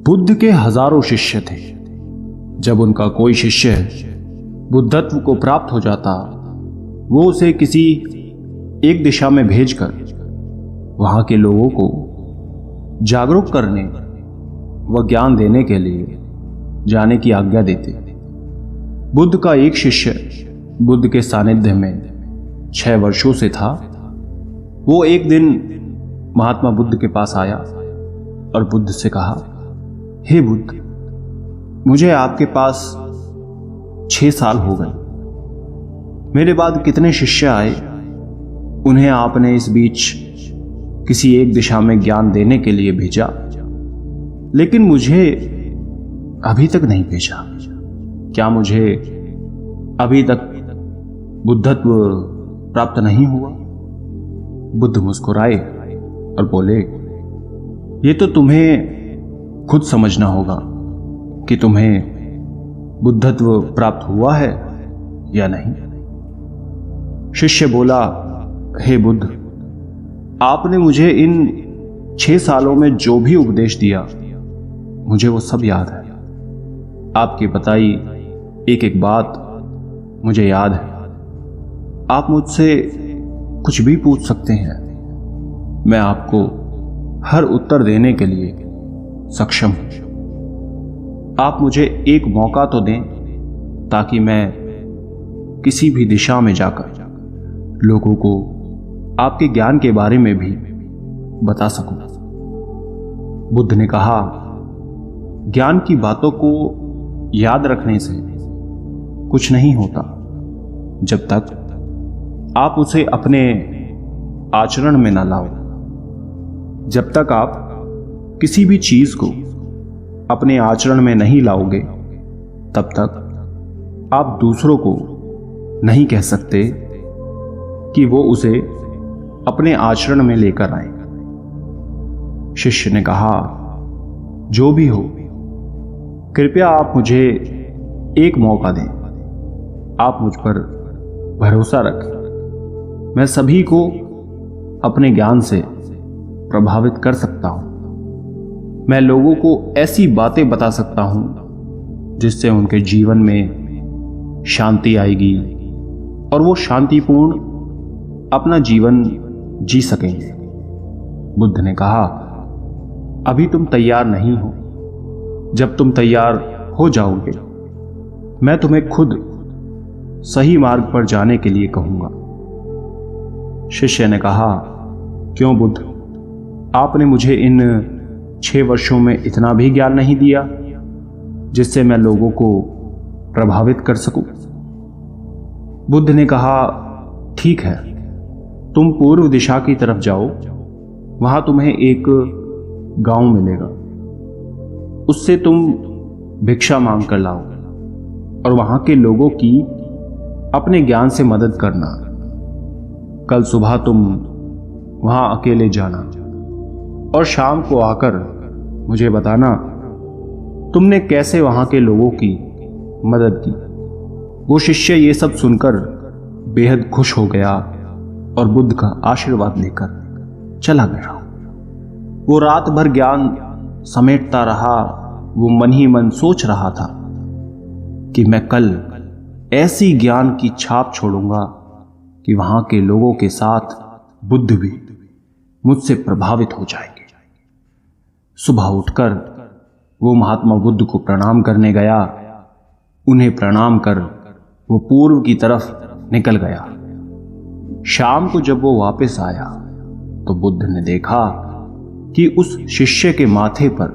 बुद्ध के हजारों शिष्य थे। जब उनका कोई शिष्य बुद्धत्व को प्राप्त हो जाता, वो उसे किसी एक दिशा में भेजकर वहां के लोगों को जागरूक करने व ज्ञान देने के लिए जाने की आज्ञा देते। बुद्ध का एक शिष्य बुद्ध के सानिध्य में 6 वर्षों से था। वो एक दिन महात्मा बुद्ध के पास आया और बुद्ध से कहा, हे बुद्ध, मुझे आपके पास 6 साल हो गए। मेरे बाद कितने शिष्य आए, उन्हें आपने इस बीच किसी एक दिशा में ज्ञान देने के लिए भेजा, लेकिन मुझे अभी तक नहीं भेजा। क्या मुझे अभी तक बुद्धत्व प्राप्त नहीं हुआ? बुद्ध मुस्कुराए और बोले, ये तो तुम्हें खुद समझना होगा कि तुम्हें बुद्धत्व प्राप्त हुआ है या नहीं। शिष्य बोला, हे बुद्ध, आपने मुझे इन 6 सालों में जो भी उपदेश दिया, मुझे वो सब याद है। आपकी बताई एक एक बात मुझे याद है। आप मुझसे कुछ भी पूछ सकते हैं, मैं आपको हर उत्तर देने के लिए सक्षम हूं। आप मुझे एक मौका तो दें ताकि मैं किसी भी दिशा में जाकर लोगों को आपके ज्ञान के बारे में भी बता सकूं। बुद्ध ने कहा, ज्ञान की बातों को याद रखने से कुछ नहीं होता जब तक आप उसे अपने आचरण में ना लाओ। जब तक आप किसी भी चीज को अपने आचरण में नहीं लाओगे, तब तक आप दूसरों को नहीं कह सकते कि वो उसे अपने आचरण में लेकर आए। शिष्य ने कहा, जो भी हो, कृपया आप मुझे एक मौका दें। आप मुझ पर भरोसा रखें। मैं सभी को अपने ज्ञान से प्रभावित कर सकता हूं। मैं लोगों को ऐसी बातें बता सकता हूं जिससे उनके जीवन में शांति आएगी और वो शांतिपूर्ण अपना जीवन जी सकेंगे। बुद्ध ने कहा, अभी तुम तैयार नहीं हो। जब तुम तैयार हो जाओगे, मैं तुम्हें खुद सही मार्ग पर जाने के लिए कहूंगा। शिष्य ने कहा, क्यों बुद्ध, आपने मुझे इन 6 वर्षों में इतना भी ज्ञान नहीं दिया जिससे मैं लोगों को प्रभावित कर सकूं? बुद्ध ने कहा, ठीक है, तुम पूर्व दिशा की तरफ जाओ। वहां तुम्हें एक गांव मिलेगा। उससे तुम भिक्षा मांग कर लाओ और वहां के लोगों की अपने ज्ञान से मदद करना। कल सुबह तुम वहां अकेले जाना और शाम को आकर मुझे बताना तुमने कैसे वहां के लोगों की मदद की। वो शिष्य ये सब सुनकर बेहद खुश हो गया और बुद्ध का आशीर्वाद लेकर चला गया। वो रात भर ज्ञान समेटता रहा। वो मन ही मन सोच रहा था कि मैं कल ऐसी ज्ञान की छाप छोड़ूंगा कि वहां के लोगों के साथ बुद्ध भी मुझसे प्रभावित हो जाएंगे। सुबह उठकर वो महात्मा बुद्ध को प्रणाम करने गया। उन्हें प्रणाम कर वो पूर्व की तरफ निकल गया। शाम को जब वो वापस आया तो बुद्ध ने देखा कि उस शिष्य के माथे पर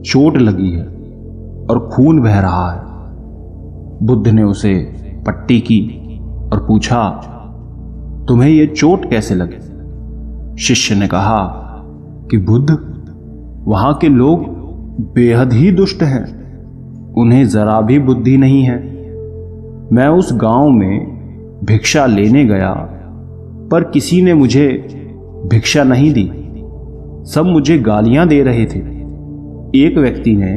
चोट लगी है और खून बह रहा है। बुद्ध ने उसे पट्टी की और पूछा, तुम्हें यह चोट कैसे लगी? शिष्य ने कहा कि बुद्ध, वहां के लोग बेहद ही दुष्ट हैं। उन्हें जरा भी बुद्धि नहीं है। मैं उस गांव में भिक्षा लेने गया, पर किसी ने मुझे भिक्षा नहीं दी। सब मुझे गालियां दे रहे थे। एक व्यक्ति ने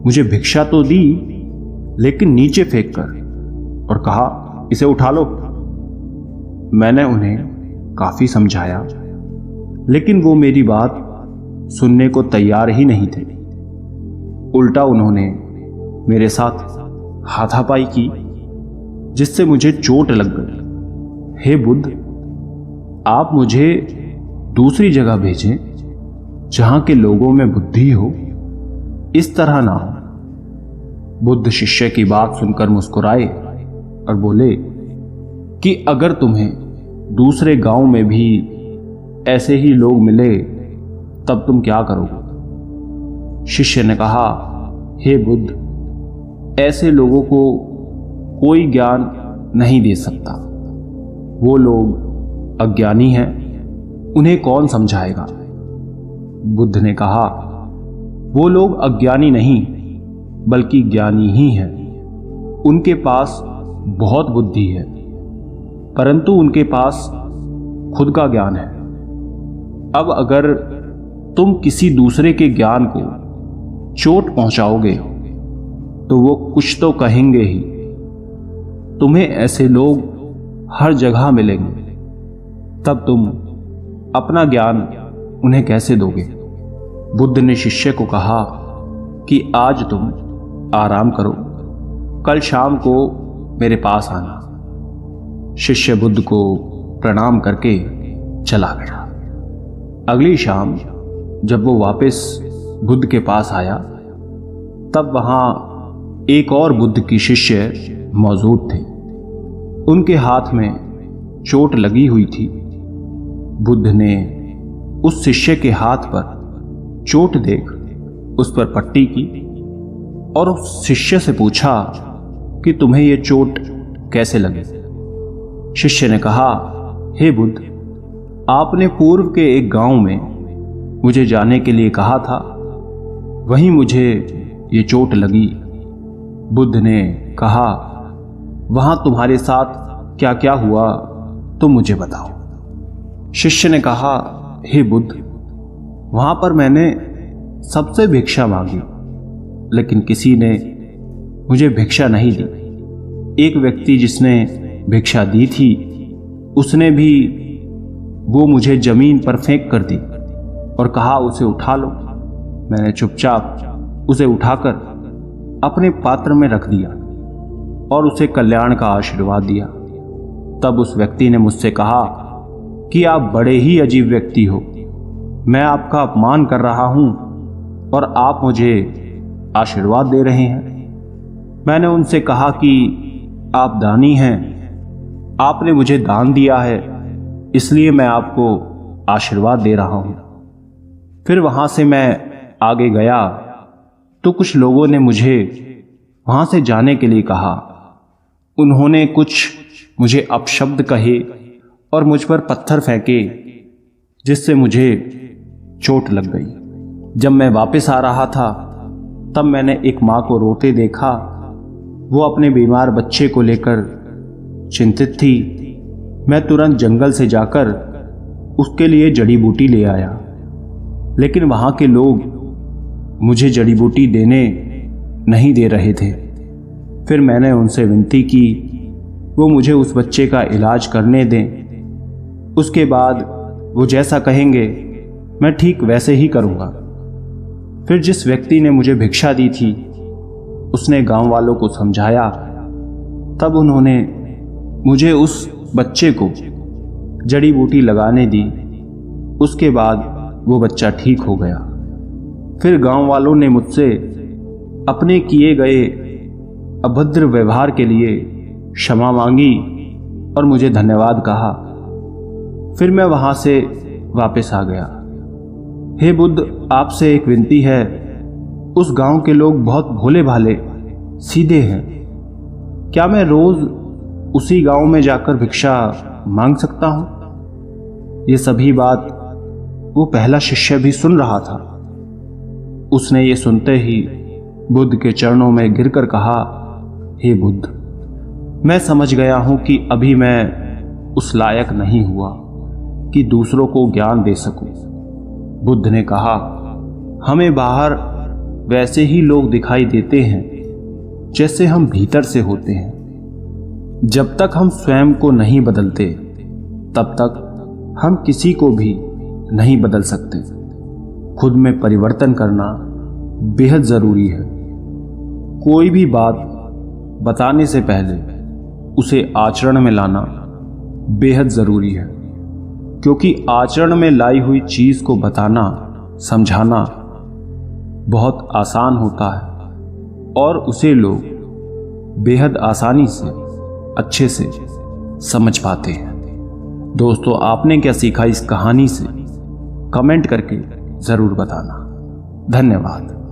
मुझे भिक्षा तो दी, लेकिन नीचे फेंक कर और कहा, इसे उठा लो। मैंने उन्हें काफी समझाया, लेकिन वो मेरी बात सुनने को तैयार ही नहीं थे। उल्टा उन्होंने मेरे साथ हाथापाई की, जिससे मुझे चोट लग गई। हे बुद्ध, आप मुझे दूसरी जगह भेजें जहां के लोगों में बुद्धि हो, इस तरह ना हो। बुद्ध शिष्य की बात सुनकर मुस्कुराए और बोले कि अगर तुम्हें दूसरे गांव में भी ऐसे ही लोग मिले तब तुम क्या करोगे? शिष्य ने कहा, हे बुद्ध, ऐसे लोगों को कोई ज्ञान नहीं दे सकता। वो लोग अज्ञानी हैं, उन्हें कौन समझाएगा? बुद्ध ने कहा, वो लोग अज्ञानी नहीं बल्कि ज्ञानी ही हैं। उनके पास बहुत बुद्धि है, परंतु उनके पास खुद का ज्ञान है। अब अगर तुम किसी दूसरे के ज्ञान को चोट पहुंचाओगे तो वो कुछ तो कहेंगे ही। तुम्हें ऐसे लोग हर जगह मिलेंगे, तब तुम अपना ज्ञान उन्हें कैसे दोगे? बुद्ध ने शिष्य को कहा कि आज तुम आराम करो, कल शाम को मेरे पास आना। शिष्य बुद्ध को प्रणाम करके चला गया। अगली शाम जब वो वापस बुद्ध के पास आया, तब वहां एक और बुद्ध की शिष्य मौजूद थे। उनके हाथ में चोट लगी हुई थी। बुद्ध ने उस शिष्य के हाथ पर चोट देख उस पर पट्टी की और उस शिष्य से पूछा कि तुम्हें यह चोट कैसे लगी? शिष्य ने कहा, हे बुद्ध, आपने पूर्व के एक गांव में मुझे जाने के लिए कहा था, वहीं मुझे ये चोट लगी। बुद्ध ने कहा, वहां तुम्हारे साथ क्या क्या हुआ तुम मुझे बताओ। शिष्य ने कहा, हे बुद्ध, वहां पर मैंने सबसे भिक्षा मांगी, लेकिन किसी ने मुझे भिक्षा नहीं दी। एक व्यक्ति जिसने भिक्षा दी थी, उसने भी वो मुझे जमीन पर फेंक कर दी और कहा, उसे उठा लो। मैंने चुपचाप उसे उठाकर अपने पात्र में रख दिया और उसे कल्याण का आशीर्वाद दिया। तब उस व्यक्ति ने मुझसे कहा कि आप बड़े ही अजीब व्यक्ति हो, मैं आपका अपमान कर रहा हूं और आप मुझे आशीर्वाद दे रहे हैं। मैंने उनसे कहा कि आप दानी हैं, आपने मुझे दान दिया है, इसलिए मैं आपको आशीर्वाद दे रहा हूं। फिर वहां से मैं आगे गया तो कुछ लोगों ने मुझे वहां से जाने के लिए कहा। उन्होंने कुछ मुझे अपशब्द कहे और मुझ पर पत्थर फेंके, जिससे मुझे चोट लग गई। जब मैं वापस आ रहा था, तब मैंने एक मां को रोते देखा। वो अपने बीमार बच्चे को लेकर चिंतित थी। मैं तुरंत जंगल से जाकर उसके लिए जड़ी बूटी ले आया, लेकिन वहां के लोग मुझे जड़ी बूटी देने नहीं दे रहे थे। फिर मैंने उनसे विनती की वो मुझे उस बच्चे का इलाज करने दें। उसके बाद वो जैसा कहेंगे मैं ठीक वैसे ही करूँगा। फिर जिस व्यक्ति ने मुझे भिक्षा दी थी, उसने गांव वालों को समझाया। तब उन्होंने मुझे उस बच्चे को जड़ी बूटी लगाने दी। उसके बाद वो बच्चा ठीक हो गया। फिर गांव वालों ने मुझसे अपने किए गए अभद्र व्यवहार के लिए क्षमा मांगी और मुझे धन्यवाद कहा। फिर मैं वहां से वापस आ गया। हे बुद्ध, आपसे एक विनती है। उस गांव के लोग बहुत भोले भाले सीधे हैं। क्या मैं रोज उसी गांव में जाकर भिक्षा मांग सकता हूं? ये सभी बात वो पहला शिष्य भी सुन रहा था। उसने ये सुनते ही बुद्ध के चरणों में गिरकर कहा, हे बुद्ध, मैं समझ गया हूं कि अभी मैं उस लायक नहीं हुआ कि दूसरों को ज्ञान दे सकूं। बुद्ध ने कहा, हमें बाहर वैसे ही लोग दिखाई देते हैं जैसे हम भीतर से होते हैं। जब तक हम स्वयं को नहीं बदलते, तब तक हम किसी को भी नहीं बदल सकते। खुद में परिवर्तन करना बेहद ज़रूरी है। कोई भी बात बताने से पहले उसे आचरण में लाना बेहद ज़रूरी है, क्योंकि आचरण में लाई हुई चीज़ को बताना, समझाना बहुत आसान होता है और उसे लोग बेहद आसानी से अच्छे से समझ पाते हैं। दोस्तों, आपने क्या सीखा इस कहानी से? कमेंट करके ज़रूर बताना। धन्यवाद।